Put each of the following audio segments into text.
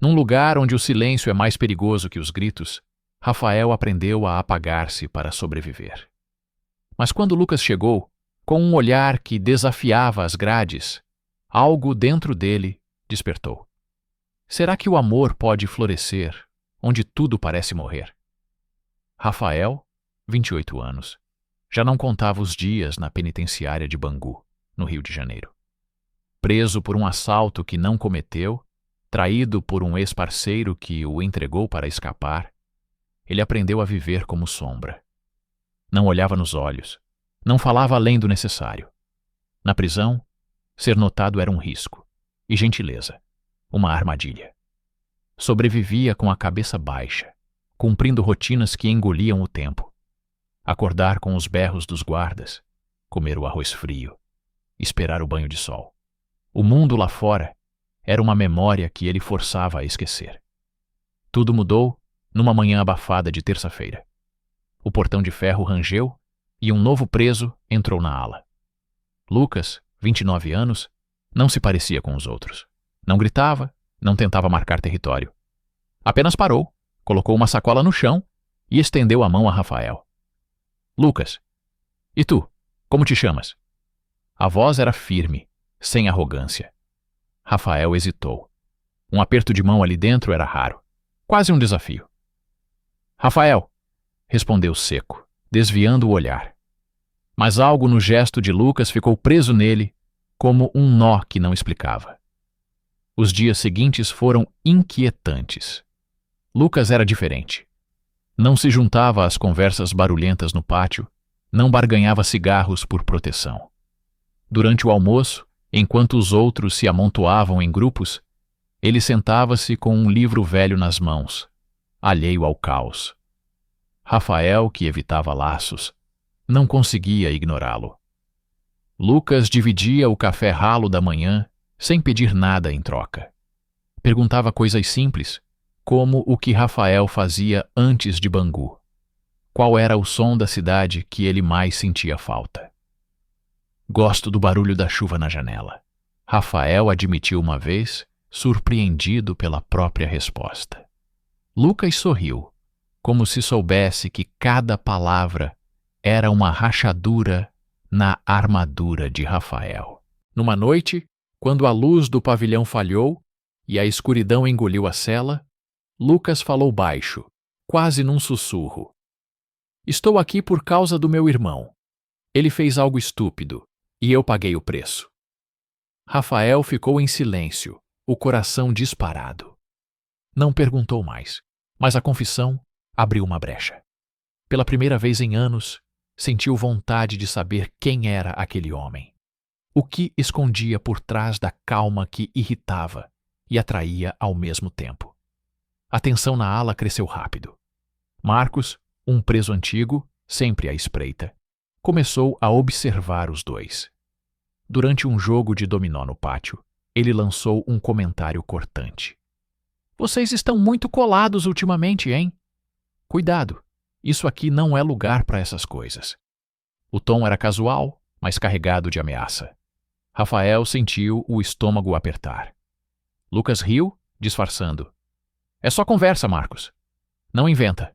Num lugar onde o silêncio é mais perigoso que os gritos, Rafael aprendeu a apagar-se para sobreviver. Mas quando Lucas chegou, com um olhar que desafiava as grades, algo dentro dele despertou. Será que o amor pode florescer onde tudo parece morrer? Rafael, 28 anos, já não contava os dias na penitenciária de Bangu, no Rio de Janeiro. Preso por um assalto que não cometeu, traído por um ex-parceiro que o entregou para escapar, ele aprendeu a viver como sombra. Não olhava nos olhos, não falava além do necessário. Na prisão, ser notado era um risco, e gentileza, uma armadilha. Sobrevivia com a cabeça baixa, cumprindo rotinas que engoliam o tempo. Acordar com os berros dos guardas, comer o arroz frio, esperar o banho de sol. O mundo lá fora era uma memória que ele forçava a esquecer. Tudo mudou numa manhã abafada de terça-feira. O portão de ferro rangeu e um novo preso entrou na ala. Lucas, 29 anos, não se parecia com os outros. Não gritava, não tentava marcar território. Apenas parou, colocou uma sacola no chão e estendeu a mão a Rafael. Lucas, e tu, como te chamas? A voz era firme, sem arrogância. Rafael hesitou. Um aperto de mão ali dentro era raro, quase um desafio. Rafael, respondeu seco, desviando o olhar. Mas algo no gesto de Lucas ficou preso nele, como um nó que não explicava. Os dias seguintes foram inquietantes. Lucas era diferente. Não se juntava às conversas barulhentas no pátio, não barganhava cigarros por proteção. Durante o almoço, enquanto os outros se amontoavam em grupos, ele sentava-se com um livro velho nas mãos, alheio ao caos. Rafael, que evitava laços, não conseguia ignorá-lo. Lucas dividia o café ralo da manhã sem pedir nada em troca. Perguntava coisas simples, como o que Rafael fazia antes de Bangu. Qual era o som da cidade que ele mais sentia falta? Gosto do barulho da chuva na janela. Rafael admitiu uma vez, surpreendido pela própria resposta. Lucas sorriu, como se soubesse que cada palavra era uma rachadura na armadura de Rafael. Numa noite, quando a luz do pavilhão falhou e a escuridão engoliu a cela, Lucas falou baixo, quase num sussurro. Estou aqui por causa do meu irmão. Ele fez algo estúpido e eu paguei o preço. Rafael ficou em silêncio, o coração disparado. Não perguntou mais, mas a confissão abriu uma brecha. Pela primeira vez em anos, sentiu vontade de saber quem era aquele homem. O que escondia por trás da calma que irritava e atraía ao mesmo tempo. A tensão na ala cresceu rápido. Marcos, um preso antigo, sempre à espreita, começou a observar os dois. Durante um jogo de dominó no pátio, ele lançou um comentário cortante. Vocês estão muito colados ultimamente, hein? Cuidado, isso aqui não é lugar para essas coisas. O tom era casual, mas carregado de ameaça. Rafael sentiu o estômago apertar. Lucas riu, disfarçando. É só conversa, Marcos. Não inventa.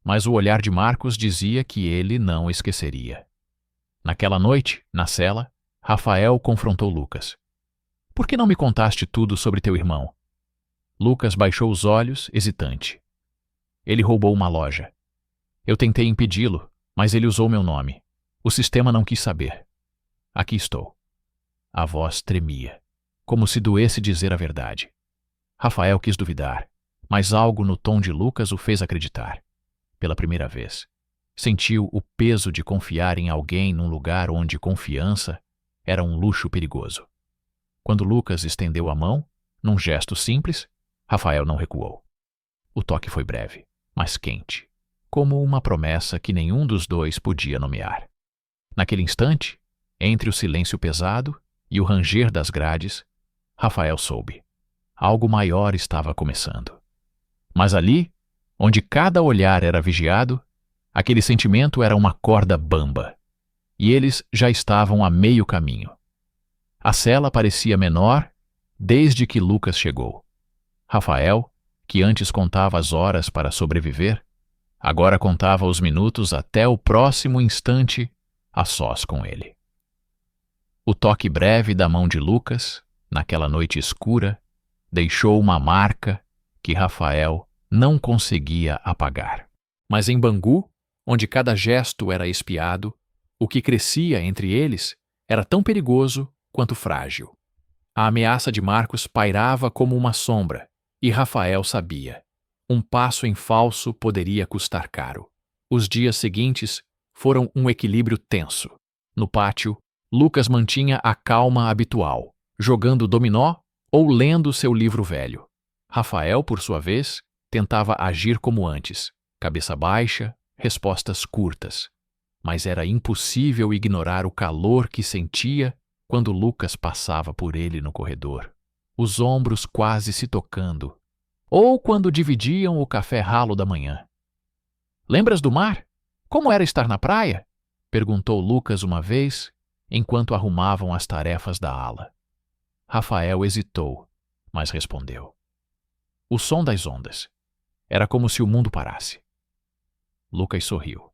Mas o olhar de Marcos dizia que ele não esqueceria. Naquela noite, na cela, Rafael confrontou Lucas. Por que não me contaste tudo sobre teu irmão? Lucas baixou os olhos, hesitante. Ele roubou uma loja. Eu tentei impedi-lo, mas ele usou meu nome. O sistema não quis saber. Aqui estou. A voz tremia, como se doesse dizer a verdade. Rafael quis duvidar, mas algo no tom de Lucas o fez acreditar. Pela primeira vez, sentiu o peso de confiar em alguém num lugar onde confiança era um luxo perigoso. Quando Lucas estendeu a mão, num gesto simples, Rafael não recuou. O toque foi breve, mas quente, como uma promessa que nenhum dos dois podia nomear. Naquele instante, entre o silêncio pesado e o ranger das grades, Rafael soube. Algo maior estava começando. Mas ali, onde cada olhar era vigiado, aquele sentimento era uma corda bamba, e eles já estavam a meio caminho. A cela parecia menor desde que Lucas chegou. Rafael, que antes contava as horas para sobreviver, agora contava os minutos até o próximo instante a sós com ele. O toque breve da mão de Lucas, naquela noite escura, deixou uma marca que Rafael não conseguia apagar. Mas em Bangu, onde cada gesto era espiado, o que crescia entre eles era tão perigoso quanto frágil. A ameaça de Marcos pairava como uma sombra, e Rafael sabia. Um passo em falso poderia custar caro. Os dias seguintes foram um equilíbrio tenso. No pátio, Lucas mantinha a calma habitual, jogando dominó ou lendo seu livro velho. Rafael, por sua vez, tentava agir como antes, cabeça baixa, respostas curtas. Mas era impossível ignorar o calor que sentia quando Lucas passava por ele no corredor, os ombros quase se tocando, ou quando dividiam o café ralo da manhã. "Lembras do mar? Como era estar na praia?" perguntou Lucas uma vez, enquanto arrumavam as tarefas da ala. Rafael hesitou, mas respondeu. O som das ondas. Era como se o mundo parasse. Lucas sorriu,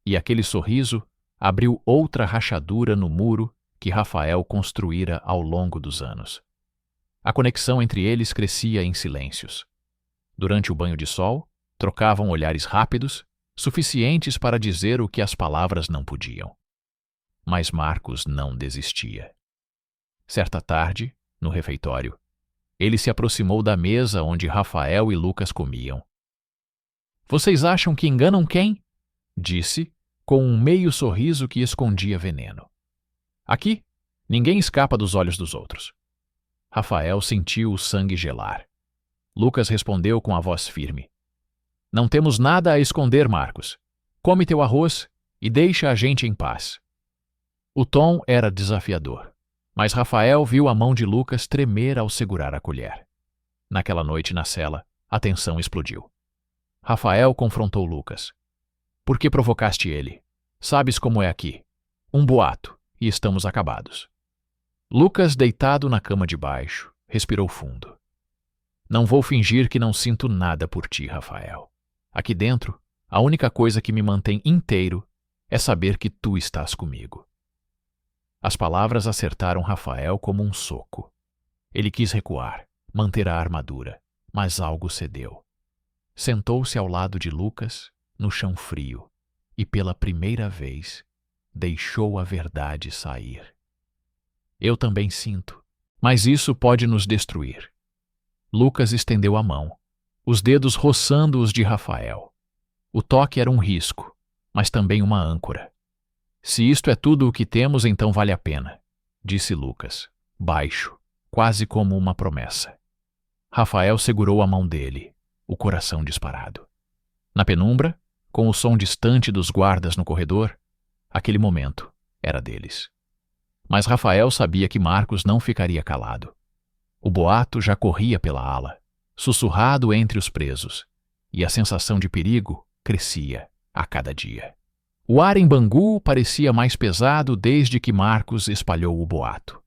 e aquele sorriso abriu outra rachadura no muro que Rafael construíra ao longo dos anos. A conexão entre eles crescia em silêncios. Durante o banho de sol, trocavam olhares rápidos, suficientes para dizer o que as palavras não podiam. Mas Marcos não desistia. Certa tarde, no refeitório, ele se aproximou da mesa onde Rafael e Lucas comiam. "Vocês acham que enganam quem?" disse, com um meio sorriso que escondia veneno. "Aqui, ninguém escapa dos olhos dos outros." Rafael sentiu o sangue gelar. Lucas respondeu com a voz firme. "Não temos nada a esconder, Marcos. Come teu arroz e deixa a gente em paz." O tom era desafiador, mas Rafael viu a mão de Lucas tremer ao segurar a colher. Naquela noite na cela, a tensão explodiu. Rafael confrontou Lucas. "Por que provocaste ele? Sabes como é aqui. Um boato, e estamos acabados." Lucas, deitado na cama de baixo, respirou fundo. "Não vou fingir que não sinto nada por ti, Rafael. Aqui dentro, a única coisa que me mantém inteiro é saber que tu estás comigo." As palavras acertaram Rafael como um soco. Ele quis recuar, manter a armadura, mas algo cedeu. Sentou-se ao lado de Lucas, no chão frio, e pela primeira vez deixou a verdade sair. "Eu também sinto, mas isso pode nos destruir." Lucas estendeu a mão, os dedos roçando os de Rafael. O toque era um risco, mas também uma âncora. "Se isto é tudo o que temos, então vale a pena", disse Lucas, baixo, quase como uma promessa. Rafael segurou a mão dele, o coração disparado. Na penumbra, com o som distante dos guardas no corredor, aquele momento era deles. Mas Rafael sabia que Marcos não ficaria calado. O boato já corria pela ala, sussurrado entre os presos, e a sensação de perigo crescia a cada dia. O ar em Bangu parecia mais pesado desde que Marcos espalhou o boato.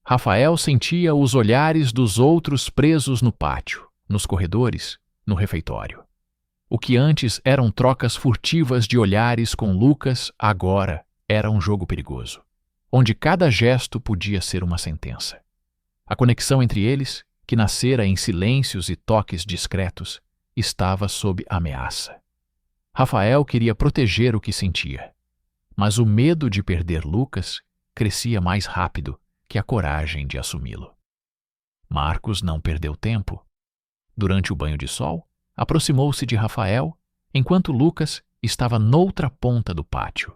Rafael sentia os olhares dos outros presos no pátio, nos corredores, no refeitório. O que antes eram trocas furtivas de olhares com Lucas, agora era um jogo perigoso, onde cada gesto podia ser uma sentença. A conexão entre eles, que nascera em silêncios e toques discretos, estava sob ameaça. Rafael queria proteger o que sentia, mas o medo de perder Lucas crescia mais rápido que a coragem de assumi-lo. Marcos não perdeu tempo. Durante o banho de sol, aproximou-se de Rafael, enquanto Lucas estava noutra ponta do pátio.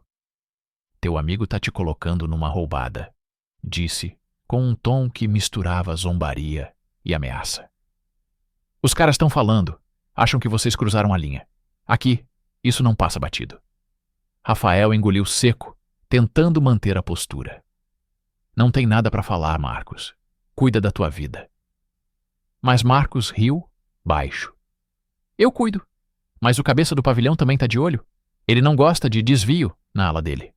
"Teu amigo tá te colocando numa roubada", disse, com um tom que misturava zombaria e ameaça. "Os caras estão falando. Acham que vocês cruzaram a linha. Aqui, isso não passa batido." Rafael engoliu seco, tentando manter a postura. "Não tem nada para falar, Marcos. Cuida da tua vida." Mas Marcos riu, baixo. "Eu cuido. Mas o cabeça do pavilhão também tá de olho. Ele não gosta de desvio na ala dele."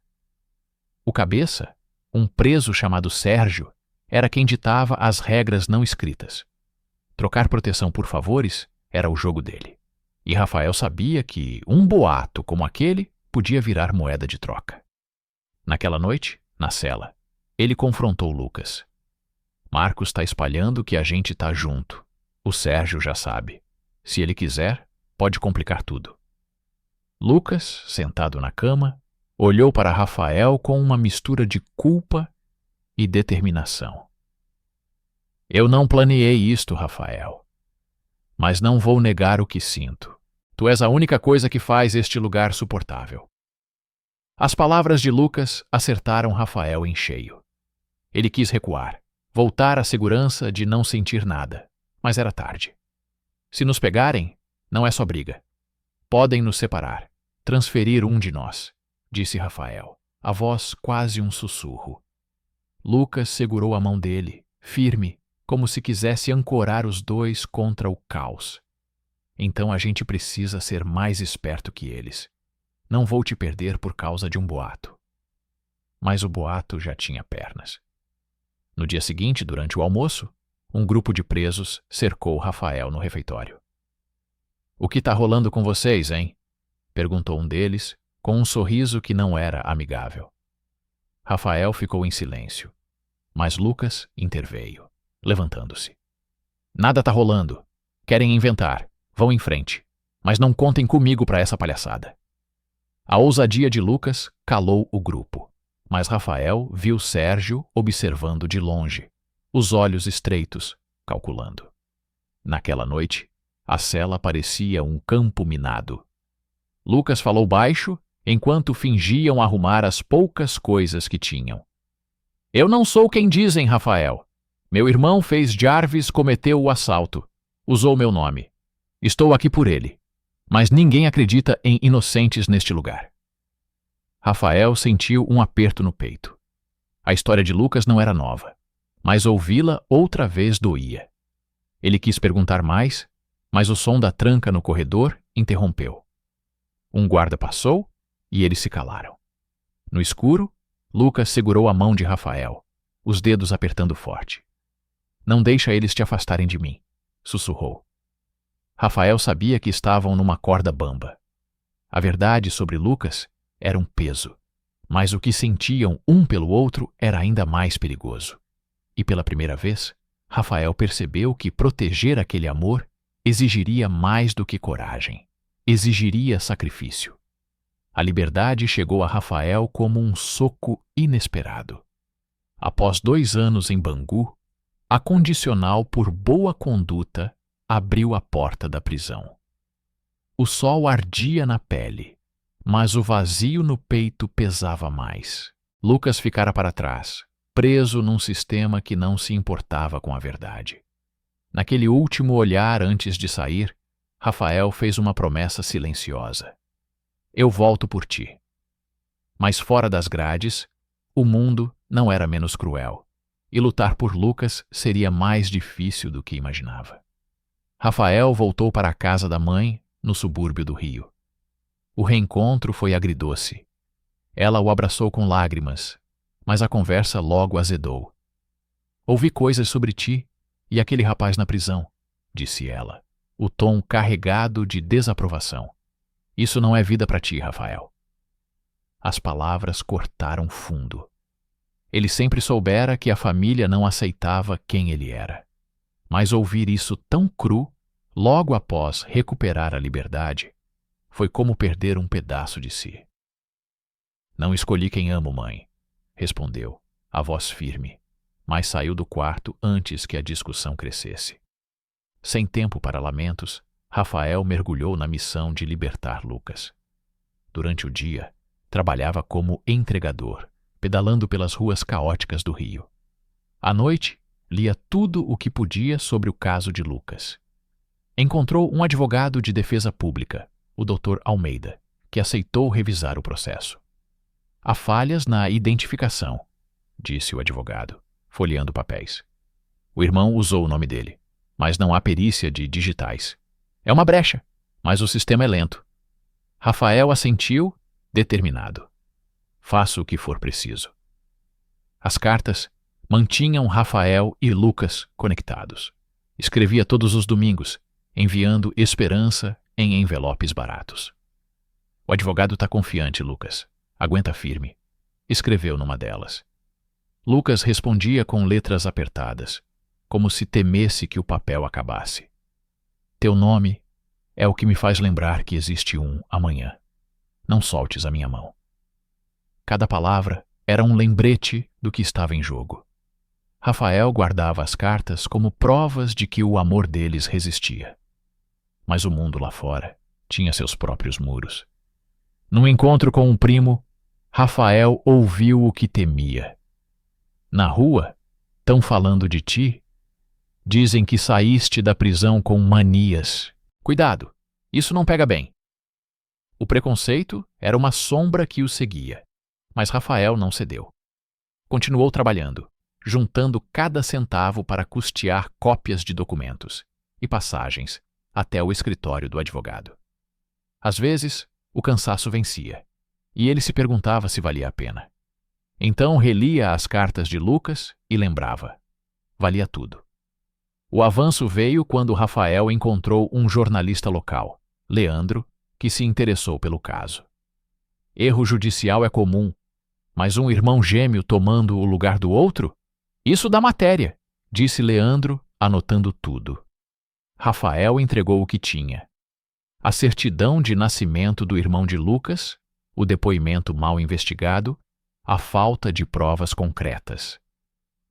O cabeça, um preso chamado Sérgio, era quem ditava as regras não escritas. Trocar proteção por favores era o jogo dele. E Rafael sabia que um boato como aquele podia virar moeda de troca. Naquela noite, na cela, ele confrontou Lucas. Marcos está espalhando que a gente está junto. O Sérgio já sabe. Se ele quiser, pode complicar tudo. Lucas, sentado na cama, olhou para Rafael com uma mistura de culpa e determinação. Eu não planeei isto, Rafael. Mas não vou negar o que sinto. Tu és a única coisa que faz este lugar suportável. As palavras de Lucas acertaram Rafael em cheio. Ele quis recuar, voltar à segurança de não sentir nada, mas era tarde. Se nos pegarem, não é só briga. Podem nos separar, transferir um de nós, disse Rafael, a voz quase um sussurro. Lucas segurou a mão dele, firme, como se quisesse ancorar os dois contra o caos. Então a gente precisa ser mais esperto que eles. Não vou te perder por causa de um boato. Mas o boato já tinha pernas. No dia seguinte, durante o almoço, um grupo de presos cercou Rafael no refeitório. O que está rolando com vocês, hein? Perguntou um deles, com um sorriso que não era amigável. Rafael ficou em silêncio, mas Lucas interveio, levantando-se. Nada está rolando. Querem inventar. Vão em frente. Mas não contem comigo para essa palhaçada. A ousadia de Lucas calou o grupo, mas Rafael viu Sérgio observando de longe, os olhos estreitos, calculando. Naquela noite, a cela parecia um campo minado. Lucas falou baixo, enquanto fingiam arrumar as poucas coisas que tinham. Eu não sou quem dizem, Rafael. Meu irmão fez Jarvis cometeu o assalto. Usou meu nome. Estou aqui por ele. Mas ninguém acredita em inocentes neste lugar. Rafael sentiu um aperto no peito. A história de Lucas não era nova, mas ouvi-la outra vez doía. Ele quis perguntar mais, mas o som da tranca no corredor interrompeu. Um guarda passou e eles se calaram. No escuro, Lucas segurou a mão de Rafael, os dedos apertando forte. Não deixa eles te afastarem de mim, sussurrou. Rafael sabia que estavam numa corda bamba. A verdade sobre Lucas era um peso, mas o que sentiam um pelo outro era ainda mais perigoso. E pela primeira vez, Rafael percebeu que proteger aquele amor exigiria mais do que coragem, exigiria sacrifício. A liberdade chegou a Rafael como um soco inesperado. Após 2 anos em Bangu, a condicional por boa conduta abriu a porta da prisão. O sol ardia na pele, mas o vazio no peito pesava mais. Lucas ficara para trás, preso num sistema que não se importava com a verdade. Naquele último olhar antes de sair, Rafael fez uma promessa silenciosa. Eu volto por ti. Mas fora das grades, o mundo não era menos cruel, e lutar por Lucas seria mais difícil do que imaginava. Rafael voltou para a casa da mãe, no subúrbio do Rio. O reencontro foi agridoce. Ela o abraçou com lágrimas, mas a conversa logo azedou. Ouvi coisas sobre ti e aquele rapaz na prisão, disse ela, o tom carregado de desaprovação. Isso não é vida para ti, Rafael. As palavras cortaram fundo. Ele sempre soubera que a família não aceitava quem ele era. Mas ouvir isso tão cru, logo após recuperar a liberdade, foi como perder um pedaço de si. Não escolhi quem amo, mãe, respondeu, a voz firme, mas saiu do quarto antes que a discussão crescesse. Sem tempo para lamentos, Rafael mergulhou na missão de libertar Lucas. Durante o dia, trabalhava como entregador, pedalando pelas ruas caóticas do Rio. À noite, lia tudo o que podia sobre o caso de Lucas. Encontrou um advogado de defesa pública, o Dr. Almeida, que aceitou revisar o processo. Há falhas na identificação, disse o advogado, folheando papéis. O irmão usou o nome dele, mas não há perícia de digitais. É uma brecha, mas o sistema é lento. Rafael assentiu, determinado. Faço o que for preciso. As cartas mantinham Rafael e Lucas conectados. Escrevia todos os domingos, enviando esperança em envelopes baratos. O advogado está confiante, Lucas. Aguenta firme. Escreveu numa delas. Lucas respondia com letras apertadas, como se temesse que o papel acabasse. Teu nome é o que me faz lembrar que existe um amanhã. Não soltes a minha mão. Cada palavra era um lembrete do que estava em jogo. Rafael guardava as cartas como provas de que o amor deles resistia. Mas o mundo lá fora tinha seus próprios muros. Num encontro com um primo, Rafael ouviu o que temia. Na rua, tão falando de ti. Dizem que saíste da prisão com manias. Cuidado, isso não pega bem. O preconceito era uma sombra que o seguia, mas Rafael não cedeu. Continuou trabalhando, juntando cada centavo para custear cópias de documentos e passagens até o escritório do advogado. Às vezes, o cansaço vencia, e ele se perguntava se valia a pena. Então relia as cartas de Lucas e lembrava. Valia tudo. O avanço veio quando Rafael encontrou um jornalista local, Leandro, que se interessou pelo caso. Erro judicial é comum, mas um irmão gêmeo tomando o lugar do outro? Isso dá matéria, disse Leandro, anotando tudo. Rafael entregou o que tinha. A certidão de nascimento do irmão de Lucas, o depoimento mal investigado, a falta de provas concretas.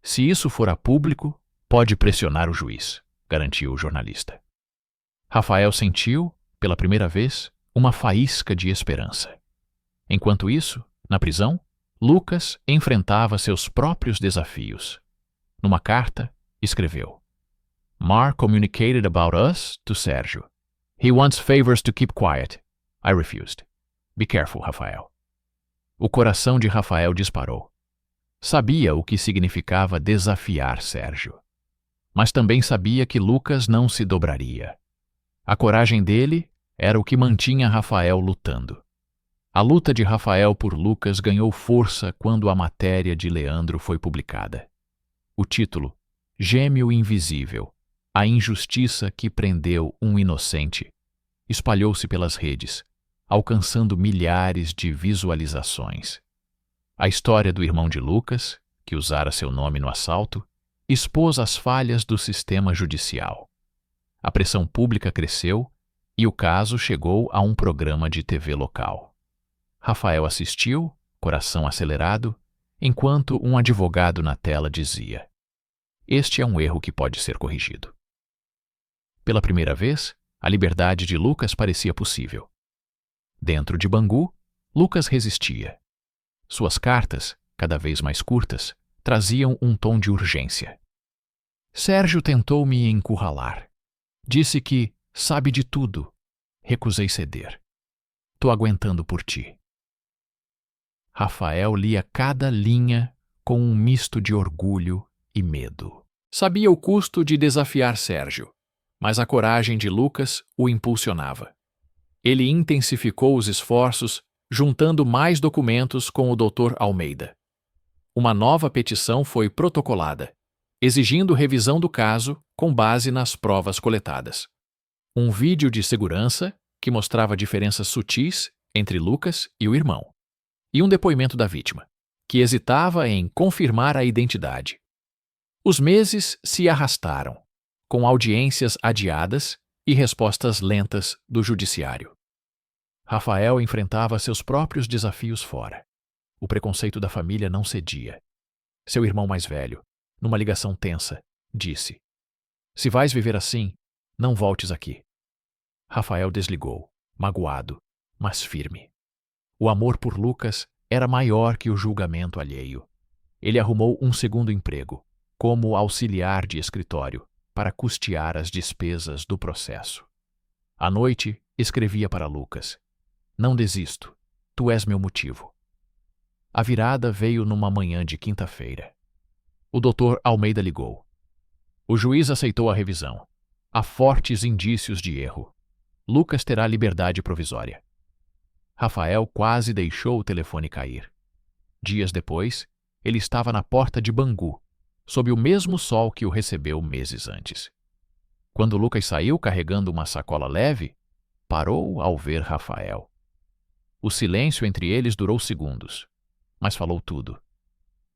Se isso for a público, pode pressionar o juiz, garantiu o jornalista. Rafael sentiu, pela primeira vez, uma faísca de esperança. Enquanto isso, na prisão, Lucas enfrentava seus próprios desafios. Numa carta, escreveu: Mar communicated about us to Sérgio. He wants favors to keep quiet. I refused. Be careful, Rafael. O coração de Rafael disparou. Sabia o que significava desafiar Sérgio. Mas também sabia que Lucas não se dobraria. A coragem dele era o que mantinha Rafael lutando. A luta de Rafael por Lucas ganhou força quando a matéria de Leandro foi publicada. O título, Gêmeo Invisível, a injustiça que prendeu um inocente, espalhou-se pelas redes, alcançando milhares de visualizações. A história do irmão de Lucas, que usara seu nome no assalto, expôs as falhas do sistema judicial. A pressão pública cresceu e o caso chegou a um programa de TV local. Rafael assistiu, coração acelerado, enquanto um advogado na tela dizia: Este é um erro que pode ser corrigido. Pela primeira vez, a liberdade de Lucas parecia possível. Dentro de Bangu, Lucas resistia. Suas cartas, cada vez mais curtas, traziam um tom de urgência. Sérgio tentou me encurralar. Disse que sabe de tudo. Recusei ceder. Tô aguentando por ti. Rafael lia cada linha com um misto de orgulho e medo. Sabia o custo de desafiar Sérgio, mas a coragem de Lucas o impulsionava. Ele intensificou os esforços, juntando mais documentos com o Dr. Almeida. Uma nova petição foi protocolada, exigindo revisão do caso com base nas provas coletadas. Um vídeo de segurança que mostrava diferenças sutis entre Lucas e o irmão. E um depoimento da vítima, que hesitava em confirmar a identidade. Os meses se arrastaram, com audiências adiadas e respostas lentas do judiciário. Rafael enfrentava seus próprios desafios fora. O preconceito da família não cedia. Seu irmão mais velho, numa ligação tensa, disse: Se vais viver assim, não voltes aqui. Rafael desligou, magoado, mas firme. O amor por Lucas era maior que o julgamento alheio. Ele arrumou um segundo emprego, como auxiliar de escritório, para custear as despesas do processo. À noite, escrevia para Lucas: Não desisto, tu és meu motivo. A virada veio numa manhã de quinta-feira. O Dr. Almeida ligou. O juiz aceitou a revisão. Há fortes indícios de erro. Lucas terá liberdade provisória. Rafael quase deixou o telefone cair. Dias depois, ele estava na porta de Bangu, sob o mesmo sol que o recebeu meses antes. Quando Lucas saiu carregando uma sacola leve, parou ao ver Rafael. O silêncio entre eles durou segundos, mas falou tudo.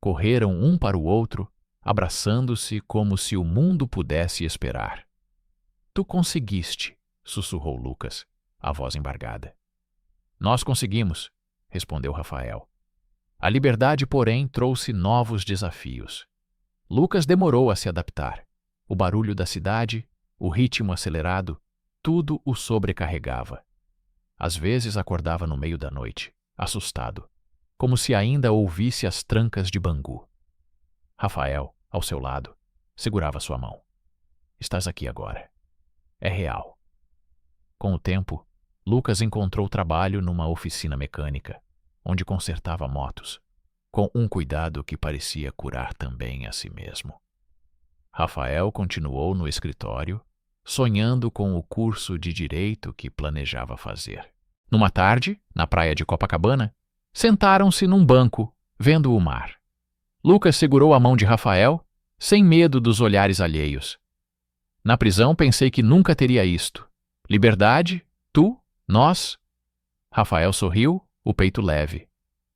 Correram um para o outro, abraçando-se como se o mundo pudesse esperar. Tu conseguiste, sussurrou Lucas, a voz embargada. Nós conseguimos, respondeu Rafael. A liberdade, porém, trouxe novos desafios. Lucas demorou a se adaptar. O barulho da cidade, o ritmo acelerado, tudo o sobrecarregava. Às vezes acordava no meio da noite, assustado, como se ainda ouvisse as trancas de Bangu. Rafael, ao seu lado, segurava sua mão. Estás aqui agora. É real. Com o tempo, Lucas encontrou trabalho numa oficina mecânica, onde consertava motos, com um cuidado que parecia curar também a si mesmo. Rafael continuou no escritório, sonhando com o curso de direito que planejava fazer. Numa tarde, na praia de Copacabana, sentaram-se num banco, vendo o mar. Lucas segurou a mão de Rafael, sem medo dos olhares alheios. Na prisão pensei que nunca teria isto. Liberdade, tu, nós. Rafael sorriu, o peito leve.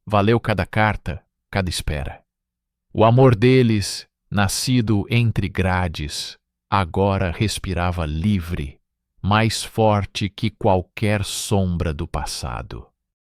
Valeu cada carta, cada espera. O amor deles, nascido entre grades, agora respirava livre, mais forte que qualquer sombra do passado.